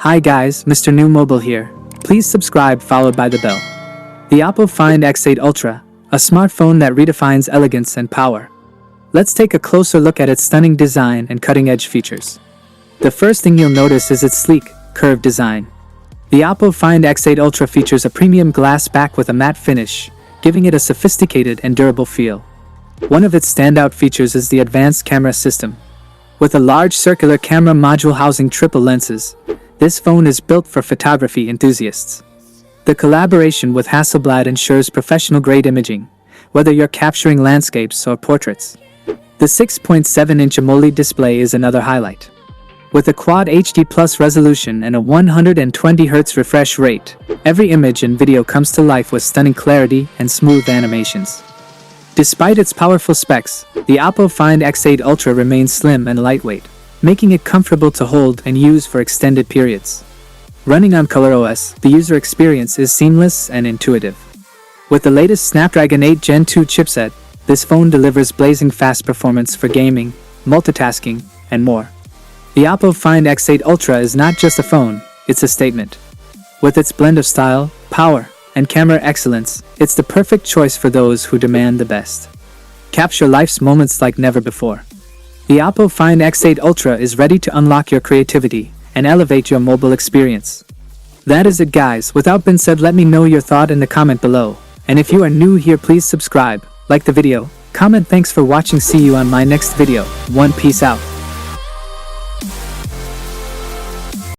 Hi guys, Mrnewmobile here. Please subscribe followed by the bell. The Oppo Find X8 Ultra, a smartphone that redefines elegance and power. Let's take a closer look at its stunning design and cutting-edge features. The first thing you'll notice is its sleek, curved design. The Oppo Find X8 Ultra features a premium glass back with a matte finish, giving it a sophisticated and durable feel. One of its standout features is the advanced camera system. With a large circular camera module housing triple lenses, this phone is built for photography enthusiasts. The collaboration with Hasselblad ensures professional-grade imaging, whether you're capturing landscapes or portraits. The 6.7-inch AMOLED display is another highlight. With a Quad HD Plus resolution and a 120Hz refresh rate, every image and video comes to life with stunning clarity and smooth animations. Despite its powerful specs, the Oppo Find X8 Ultra remains slim and lightweight, making it comfortable to hold and use for extended periods. Running on ColorOS, the user experience is seamless and intuitive. With the latest Snapdragon 8 Gen 2 chipset, this phone delivers blazing fast performance for gaming, multitasking, and more. The Oppo Find X8 Ultra is not just a phone, it's a statement. With its blend of style, power, and camera excellence, it's the perfect choice for those who demand the best. Capture life's moments like never before. The Oppo Find X8 Ultra is ready to unlock your creativity and elevate your mobile experience. That is it guys, without being said, let me know your thought in the comment below. And if you are new here, please subscribe, like the video, comment. Thanks for watching, see you on my next video. Peace out.